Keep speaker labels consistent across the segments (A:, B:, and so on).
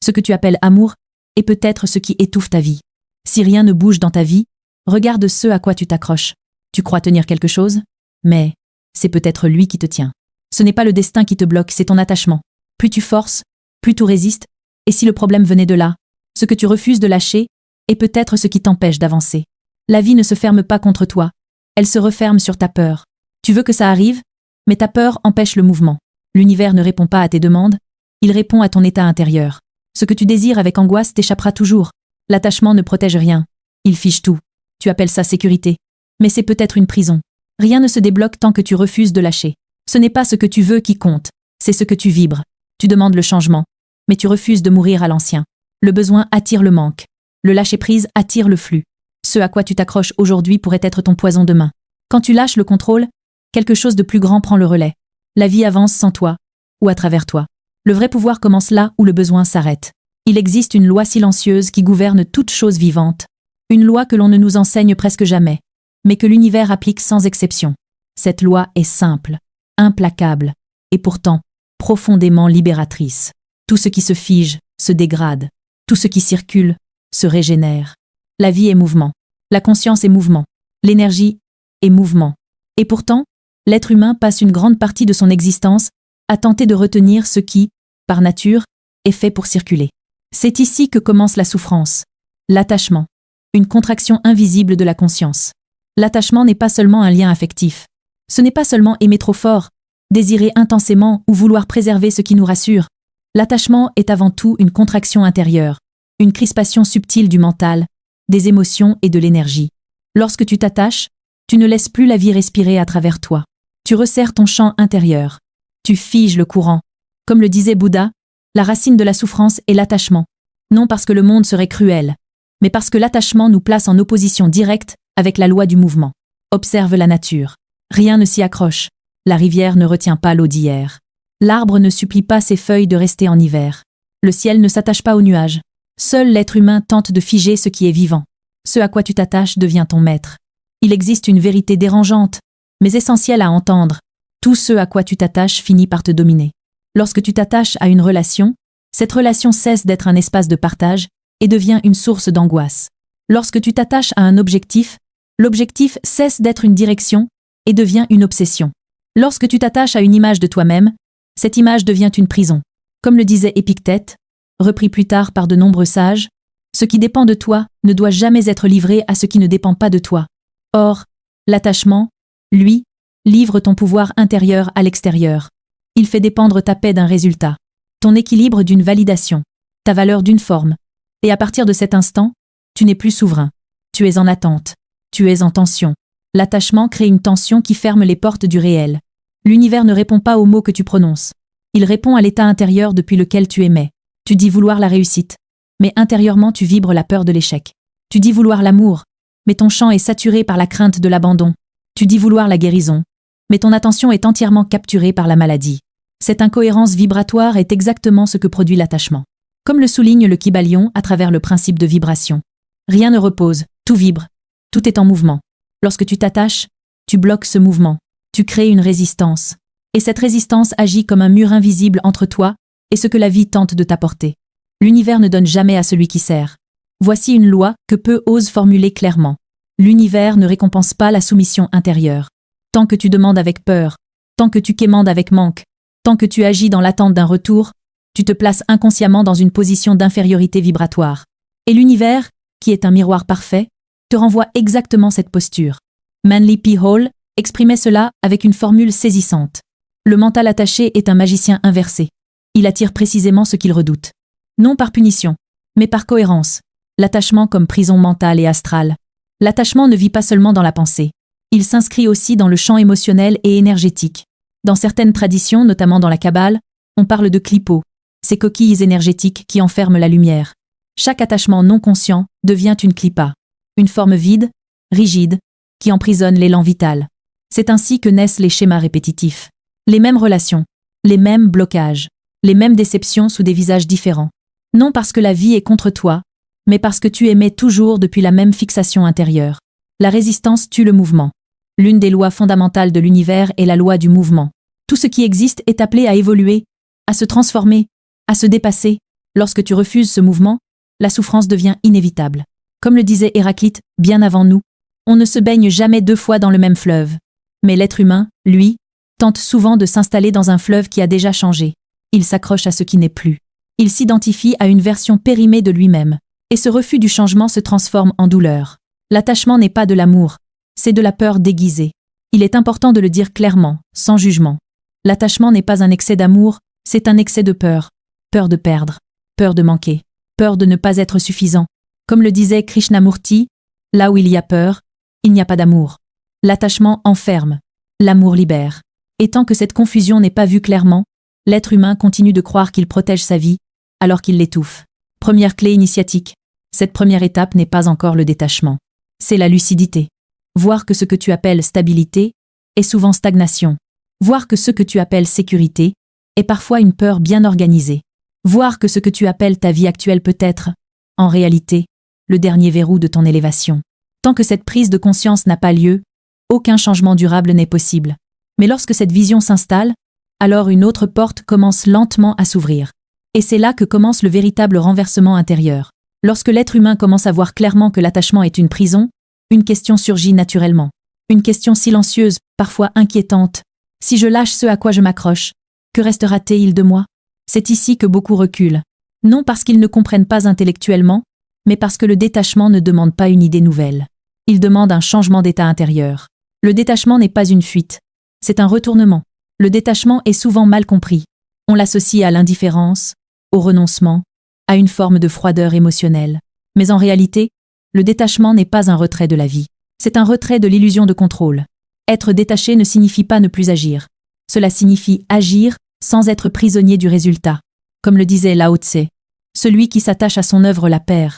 A: Ce que tu appelles amour est peut-être ce qui étouffe ta vie. Si rien ne bouge dans ta vie, regarde ce à quoi tu t'accroches. Tu crois tenir quelque chose, mais c'est peut-être lui qui te tient. Ce n'est pas le destin qui te bloque, c'est ton attachement. Plus tu forces, plus tu résistes, et si le problème venait de là, ce que tu refuses de lâcher est peut-être ce qui t'empêche d'avancer. La vie ne se ferme pas contre toi, elle se referme sur ta peur. Tu veux que ça arrive, mais ta peur empêche le mouvement. L'univers ne répond pas à tes demandes, il répond à ton état intérieur. Ce que tu désires avec angoisse t'échappera toujours. L'attachement ne protège rien, il fige tout. Tu appelles ça sécurité, mais c'est peut-être une prison. Rien ne se débloque tant que tu refuses de lâcher. Ce n'est pas ce que tu veux qui compte, c'est ce que tu vibres. Tu demandes le changement, mais tu refuses de mourir à l'ancien. Le besoin attire le manque. Le lâcher-prise attire le flux. Ce à quoi tu t'accroches aujourd'hui pourrait être ton poison demain. Quand tu lâches le contrôle, quelque chose de plus grand prend le relais. La vie avance sans toi, ou à travers toi. Le vrai pouvoir commence là où le besoin s'arrête. Il existe une loi silencieuse qui gouverne toute chose vivante. Une loi que l'on ne nous enseigne presque jamais, mais que l'univers applique sans exception. Cette loi est simple, implacable, et pourtant profondément libératrice. Tout ce qui se fige se dégrade. Tout ce qui circule se régénère. La vie est mouvement. La conscience est mouvement. L'énergie est mouvement. Et pourtant, l'être humain passe une grande partie de son existence à tenter de retenir ce qui, par nature, est fait pour circuler. C'est ici que commence la souffrance. L'attachement. Une contraction invisible de la conscience. L'attachement n'est pas seulement un lien affectif. Ce n'est pas seulement aimer trop fort, désirer intensément ou vouloir préserver ce qui nous rassure. L'attachement est avant tout une contraction intérieure, une crispation subtile du mental, des émotions et de l'énergie. Lorsque tu t'attaches, tu ne laisses plus la vie respirer à travers toi. Tu resserres ton champ intérieur. Tu figes le courant. Comme le disait Bouddha, la racine de la souffrance est l'attachement. Non parce que le monde serait cruel, mais parce que l'attachement nous place en opposition directe avec la loi du mouvement. Observe la nature. Rien ne s'y accroche. La rivière ne retient pas l'eau d'hier. L'arbre ne supplie pas ses feuilles de rester en hiver. Le ciel ne s'attache pas aux nuages. Seul l'être humain tente de figer ce qui est vivant. Ce à quoi tu t'attaches devient ton maître. Il existe une vérité dérangeante, mais essentielle à entendre. Tout ce à quoi tu t'attaches finit par te dominer. Lorsque tu t'attaches à une relation, cette relation cesse d'être un espace de partage et devient une source d'angoisse. Lorsque tu t'attaches à un objectif, l'objectif cesse d'être une direction et devient une obsession. Lorsque tu t'attaches à une image de toi-même, cette image devient une prison. Comme le disait Épictète, repris plus tard par de nombreux sages, ce qui dépend de toi ne doit jamais être livré à ce qui ne dépend pas de toi. Or, l'attachement, lui, livre ton pouvoir intérieur à l'extérieur. Il fait dépendre ta paix d'un résultat, ton équilibre d'une validation, ta valeur d'une forme. Et à partir de cet instant, tu n'es plus souverain. Tu es en attente. Tu es en tension. L'attachement crée une tension qui ferme les portes du réel. L'univers ne répond pas aux mots que tu prononces. Il répond à l'état intérieur depuis lequel tu émets. Tu dis vouloir la réussite, mais intérieurement tu vibres la peur de l'échec. Tu dis vouloir l'amour, mais ton champ est saturé par la crainte de l'abandon. Tu dis vouloir la guérison, mais ton attention est entièrement capturée par la maladie. Cette incohérence vibratoire est exactement ce que produit l'attachement. Comme le souligne le Kybalion à travers le principe de vibration. Rien ne repose, tout vibre, tout est en mouvement. Lorsque tu t'attaches, tu bloques ce mouvement, tu crées une résistance. Et cette résistance agit comme un mur invisible entre toi et ce que la vie tente de t'apporter. L'univers ne donne jamais à celui qui sert. Voici une loi que peu osent formuler clairement. L'univers ne récompense pas la soumission intérieure. Tant que tu demandes avec peur, tant que tu quémandes avec manque, tant que tu agis dans l'attente d'un retour, tu te places inconsciemment dans une position d'infériorité vibratoire. Et l'univers, qui est un miroir parfait, te renvoie exactement cette posture. Manly P. Hall exprimait cela avec une formule saisissante. Le mental attaché est un magicien inversé. Il attire précisément ce qu'il redoute. Non par punition, mais par cohérence. L'attachement comme prison mentale et astrale. L'attachement ne vit pas seulement dans la pensée. Il s'inscrit aussi dans le champ émotionnel et énergétique. Dans certaines traditions, notamment dans la Kabbale, on parle de clipos, ces coquilles énergétiques qui enferment la lumière. Chaque attachement non conscient devient une clipa, une forme vide, rigide, qui emprisonne l'élan vital. C'est ainsi que naissent les schémas répétitifs. Les mêmes relations, les mêmes blocages, les mêmes déceptions sous des visages différents. Non parce que la vie est contre toi, mais parce que tu émets toujours depuis la même fixation intérieure. La résistance tue le mouvement. L'une des lois fondamentales de l'univers est la loi du mouvement. Tout ce qui existe est appelé à évoluer, à se transformer, à se dépasser. Lorsque tu refuses ce mouvement, la souffrance devient inévitable. Comme le disait Héraclite, bien avant nous, on ne se baigne jamais 2 fois dans le même fleuve. Mais l'être humain, lui, tente souvent de s'installer dans un fleuve qui a déjà changé. Il s'accroche à ce qui n'est plus. Il s'identifie à une version périmée de lui-même. Et ce refus du changement se transforme en douleur. L'attachement n'est pas de l'amour, c'est de la peur déguisée. Il est important de le dire clairement, sans jugement. L'attachement n'est pas un excès d'amour, c'est un excès de peur. Peur de perdre, peur de manquer, peur de ne pas être suffisant. Comme le disait Krishnamurti, là où il y a peur, il n'y a pas d'amour. L'attachement enferme, l'amour libère. Et tant que cette confusion n'est pas vue clairement, l'être humain continue de croire qu'il protège sa vie, alors qu'il l'étouffe. Première clé initiatique. Cette première étape n'est pas encore le détachement. C'est la lucidité. Voir que ce que tu appelles stabilité est souvent stagnation. Voir que ce que tu appelles sécurité est parfois une peur bien organisée. Voir que ce que tu appelles ta vie actuelle peut être, en réalité, le dernier verrou de ton élévation. Tant que cette prise de conscience n'a pas lieu, aucun changement durable n'est possible. Mais lorsque cette vision s'installe, alors une autre porte commence lentement à s'ouvrir. Et c'est là que commence le véritable renversement intérieur. Lorsque l'être humain commence à voir clairement que l'attachement est une prison, une question surgit naturellement. Une question silencieuse, parfois inquiétante. Si je lâche ce à quoi je m'accroche, que restera-t-il de moi? C'est ici que beaucoup reculent. Non parce qu'ils ne comprennent pas intellectuellement, mais parce que le détachement ne demande pas une idée nouvelle. Il demande un changement d'état intérieur. Le détachement n'est pas une fuite. C'est un retournement. Le détachement est souvent mal compris. On l'associe à l'indifférence, au renoncement, à une forme de froideur émotionnelle. Mais en réalité, le détachement n'est pas un retrait de la vie. C'est un retrait de l'illusion de contrôle. Être détaché ne signifie pas ne plus agir. Cela signifie agir sans être prisonnier du résultat. Comme le disait Lao Tse, celui qui s'attache à son œuvre la perd,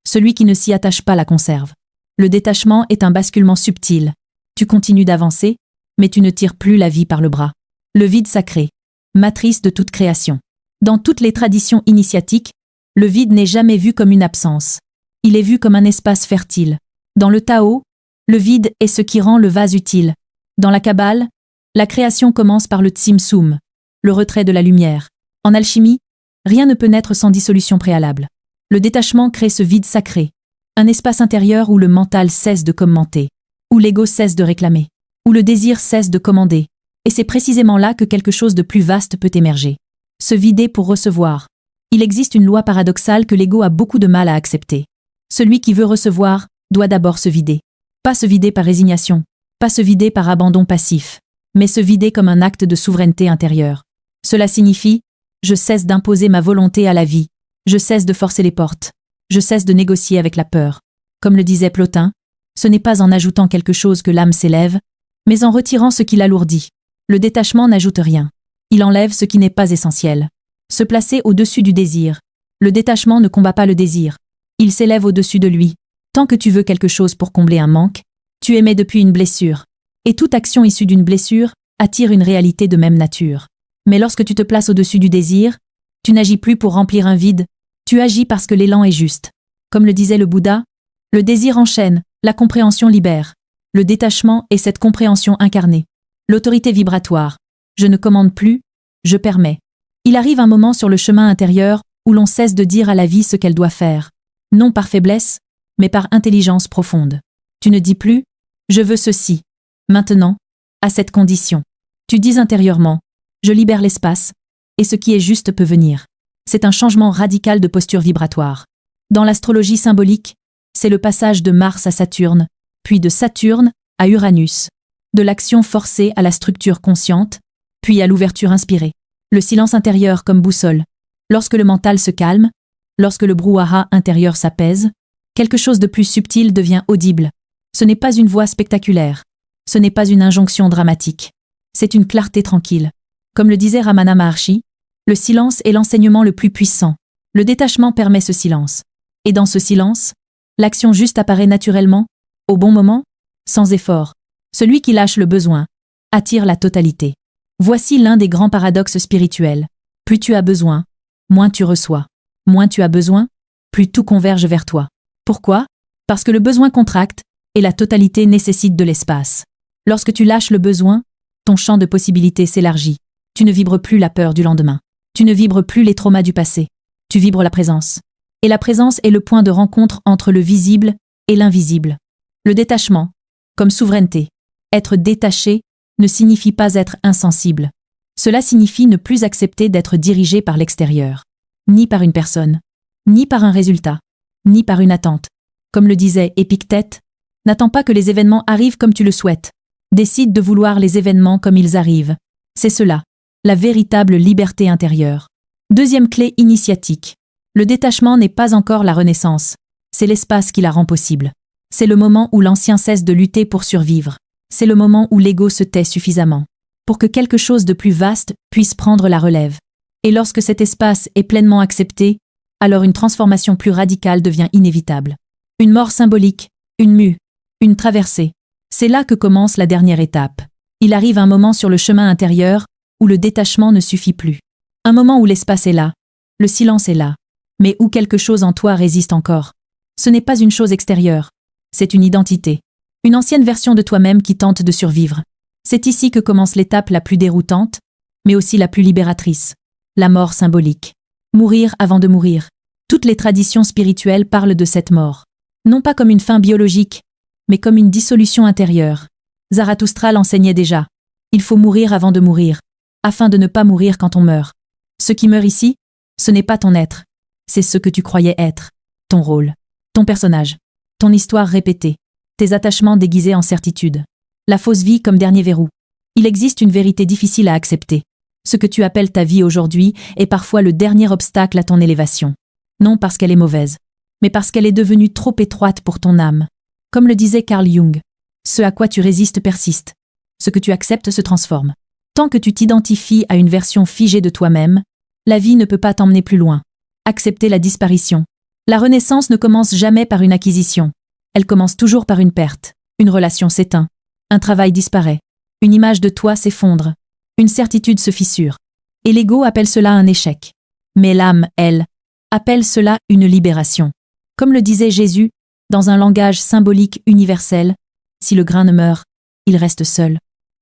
A: celui qui ne s'y attache pas la conserve. Le détachement est un basculement subtil. Tu continues d'avancer, mais tu ne tires plus la vie par le bras. Le vide sacré, matrice de toute création. Dans toutes les traditions initiatiques, le vide n'est jamais vu comme une absence. Il est vu comme un espace fertile. Dans le Tao, le vide est ce qui rend le vase utile. Dans la Kabbale, la création commence par le Tzimtzum, le retrait de la lumière. En alchimie, rien ne peut naître sans dissolution préalable. Le détachement crée ce vide sacré, un espace intérieur où le mental cesse de commenter, où l'ego cesse de réclamer, où le désir cesse de commander. Et c'est précisément là que quelque chose de plus vaste peut émerger. Se vider pour recevoir. Il existe une loi paradoxale que l'ego a beaucoup de mal à accepter. Celui qui veut recevoir doit d'abord se vider. Pas se vider par résignation, pas se vider par abandon passif, mais se vider comme un acte de souveraineté intérieure. Cela signifie « je cesse d'imposer ma volonté à la vie, je cesse de forcer les portes, je cesse de négocier avec la peur ». Comme le disait Plotin, ce n'est pas en ajoutant quelque chose que l'âme s'élève, mais en retirant ce qui l'alourdit. Le détachement n'ajoute rien. Il enlève ce qui n'est pas essentiel. Se placer au-dessus du désir. Le détachement ne combat pas le désir. Il s'élève au-dessus de lui. Tant que tu veux quelque chose pour combler un manque, tu émets depuis une blessure. Et toute action issue d'une blessure attire une réalité de même nature. Mais lorsque tu te places au-dessus du désir, tu n'agis plus pour remplir un vide, tu agis parce que l'élan est juste. Comme le disait le Bouddha, le désir enchaîne, la compréhension libère. Le détachement est cette compréhension incarnée. L'autorité vibratoire. Je ne commande plus, je permets. Il arrive un moment sur le chemin intérieur où l'on cesse de dire à la vie ce qu'elle doit faire. Non par faiblesse, mais par intelligence profonde. Tu ne dis plus « je veux ceci ». Maintenant, à cette condition. Tu dis intérieurement « je libère l'espace » et ce qui est juste peut venir. C'est un changement radical de posture vibratoire. Dans l'astrologie symbolique, c'est le passage de Mars à Saturne, puis de Saturne à Uranus, de l'action forcée à la structure consciente, puis à l'ouverture inspirée. Le silence intérieur comme boussole. Lorsque le mental se calme, lorsque le brouhaha intérieur s'apaise, quelque chose de plus subtil devient audible. Ce n'est pas une voix spectaculaire. Ce n'est pas une injonction dramatique. C'est une clarté tranquille. Comme le disait Ramana Maharshi, le silence est l'enseignement le plus puissant. Le détachement permet ce silence. Et dans ce silence, l'action juste apparaît naturellement, au bon moment, sans effort. Celui qui lâche le besoin attire la totalité. Voici l'un des grands paradoxes spirituels. Plus tu as besoin, moins tu reçois. Moins tu as besoin, plus tout converge vers toi. Pourquoi? Parce que le besoin contracte et la totalité nécessite de l'espace. Lorsque tu lâches le besoin, ton champ de possibilités s'élargit. Tu ne vibres plus la peur du lendemain. Tu ne vibres plus les traumas du passé. tu vibres la présence. Et la présence est le point de rencontre entre le visible et l'invisible. Le détachement, comme souveraineté. Être détaché ne signifie pas être insensible. Cela signifie ne plus accepter d'être dirigé par l'extérieur. Ni par une personne, ni par un résultat, ni par une attente. Comme le disait Épictète, n'attends pas que les événements arrivent comme tu le souhaites. Décide de vouloir les événements comme ils arrivent. C'est cela, la véritable liberté intérieure. Deuxième clé initiatique. Le détachement n'est pas encore la renaissance. C'est l'espace qui la rend possible. C'est le moment où l'ancien cesse de lutter pour survivre. C'est le moment où l'ego se tait suffisamment pour que quelque chose de plus vaste puisse prendre la relève. Et lorsque cet espace est pleinement accepté, alors une transformation plus radicale devient inévitable. Une mort symbolique, une mue, une traversée. C'est là que commence la dernière étape. Il arrive un moment sur le chemin intérieur où le détachement ne suffit plus. Un moment où l'espace est là, le silence est là, mais où quelque chose en toi résiste encore. Ce n'est pas une chose extérieure, c'est une identité. Une ancienne version de toi-même qui tente de survivre. C'est ici que commence l'étape la plus déroutante, mais aussi la plus libératrice. La mort symbolique. Mourir avant de mourir. Toutes les traditions spirituelles parlent de cette mort. Non pas comme une fin biologique, mais comme une dissolution intérieure. Zarathustra l'enseignait déjà. Il faut mourir avant de mourir, afin de ne pas mourir quand on meurt. Ce qui meurt ici, ce n'est pas ton être. C'est ce que tu croyais être. Ton rôle. Ton personnage. Ton histoire répétée. Tes attachements déguisés en certitude. La fausse vie comme dernier verrou. Il existe une vérité difficile à accepter. Ce que tu appelles ta vie aujourd'hui est parfois le dernier obstacle à ton élévation. Non parce qu'elle est mauvaise, mais parce qu'elle est devenue trop étroite pour ton âme. Comme le disait Carl Jung, ce à quoi tu résistes persiste. Ce que tu acceptes se transforme. Tant que tu t'identifies à une version figée de toi-même, la vie ne peut pas t'emmener plus loin. Accepter la disparition. La renaissance ne commence jamais par une acquisition. Elle commence toujours par une perte. Une relation s'éteint. Un travail disparaît. Une image de toi s'effondre. Une certitude se fissure. Et l'ego appelle cela un échec. Mais l'âme, elle, appelle cela une libération. Comme le disait Jésus, dans un langage symbolique universel, si le grain ne meurt, il reste seul.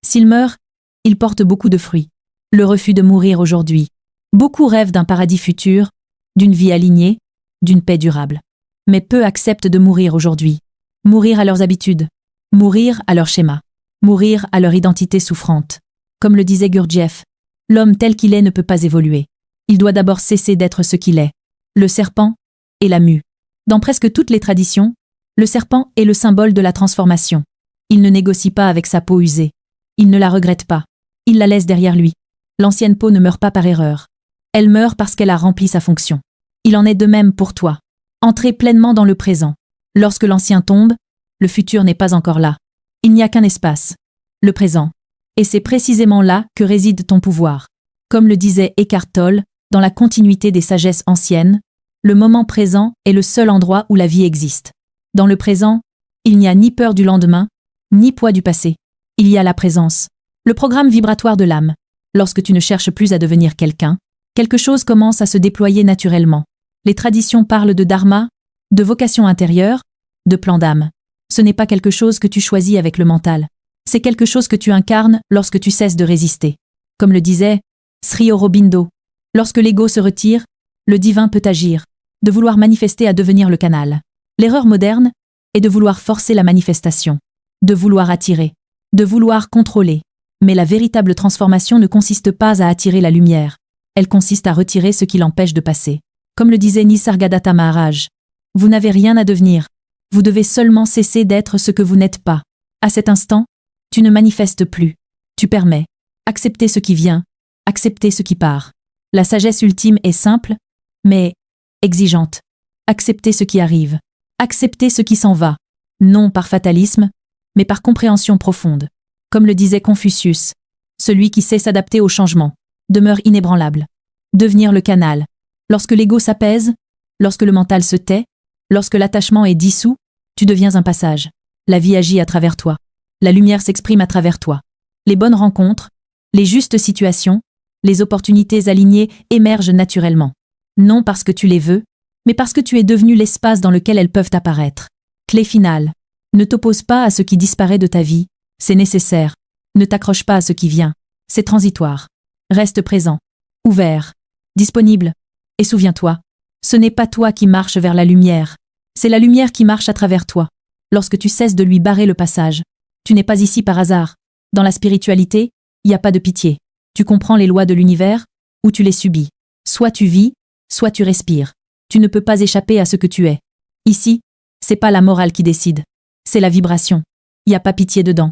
A: S'il meurt, il porte beaucoup de fruits. Le refus de mourir aujourd'hui. Beaucoup rêvent d'un paradis futur, d'une vie alignée, d'une paix durable. Mais peu acceptent de mourir aujourd'hui. Mourir à leurs habitudes. Mourir à leur schéma. Mourir à leur identité souffrante. Comme le disait Gurdjieff, l'homme tel qu'il est ne peut pas évoluer. Il doit d'abord cesser d'être ce qu'il est. Le serpent et la mue. Dans presque toutes les traditions, le serpent est le symbole de la transformation. Il ne négocie pas avec sa peau usée. Il ne la regrette pas. Il la laisse derrière lui. L'ancienne peau ne meurt pas par erreur. Elle meurt parce qu'elle a rempli sa fonction. Il en est de même pour toi. Entrez pleinement dans le présent. Lorsque l'ancien tombe, le futur n'est pas encore là. Il n'y a qu'un espace. Le présent. Et c'est précisément là que réside ton pouvoir. Comme le disait Eckhart Tolle, dans la continuité des sagesses anciennes, le moment présent est le seul endroit où la vie existe. Dans le présent, il n'y a ni peur du lendemain, ni poids du passé. Il y a la présence. Le programme vibratoire de l'âme. Lorsque tu ne cherches plus à devenir quelqu'un, quelque chose commence à se déployer naturellement. Les traditions parlent de dharma, de vocation intérieure, de plan d'âme. Ce n'est pas quelque chose que tu choisis avec le mental. C'est quelque chose que tu incarnes lorsque tu cesses de résister. Comme le disait Sri Aurobindo, lorsque l'ego se retire, le divin peut agir, de vouloir manifester à devenir le canal. L'erreur moderne est de vouloir forcer la manifestation, de vouloir attirer, de vouloir contrôler. Mais la véritable transformation ne consiste pas à attirer la lumière, elle consiste à retirer ce qui l'empêche de passer. Comme le disait Nisargadatta Maharaj, vous n'avez rien à devenir, vous devez seulement cesser d'être ce que vous n'êtes pas. À cet instant, tu ne manifestes plus, tu permets. Accepter ce qui vient, accepter ce qui part. La sagesse ultime est simple, mais exigeante. Accepter ce qui arrive, accepter ce qui s'en va, non par fatalisme, mais par compréhension profonde. Comme le disait Confucius, celui qui sait s'adapter au changement demeure inébranlable. Devenir le canal. Lorsque l'ego s'apaise, lorsque le mental se tait, lorsque l'attachement est dissous, tu deviens un passage. La vie agit à travers toi. La lumière s'exprime à travers toi. Les bonnes rencontres, les justes situations, les opportunités alignées émergent naturellement. Non parce que tu les veux, mais parce que tu es devenu l'espace dans lequel elles peuvent apparaître. Clé finale. Ne t'oppose pas à ce qui disparaît de ta vie, c'est nécessaire. Ne t'accroche pas à ce qui vient, c'est transitoire. Reste présent, ouvert, disponible. Et souviens-toi, Ce n'est pas toi qui marches vers la lumière. C'est la lumière qui marche à travers toi. Lorsque tu cesses de lui barrer le passage, tu n'es pas ici par hasard. Dans la spiritualité, il n'y a pas de pitié. Tu comprends les lois de l'univers ou tu les subis. Soit tu vis, soit tu respires. Tu ne peux pas échapper à ce que tu es. Ici, c'est pas la morale qui décide. C'est la vibration. Il n'y a pas pitié dedans.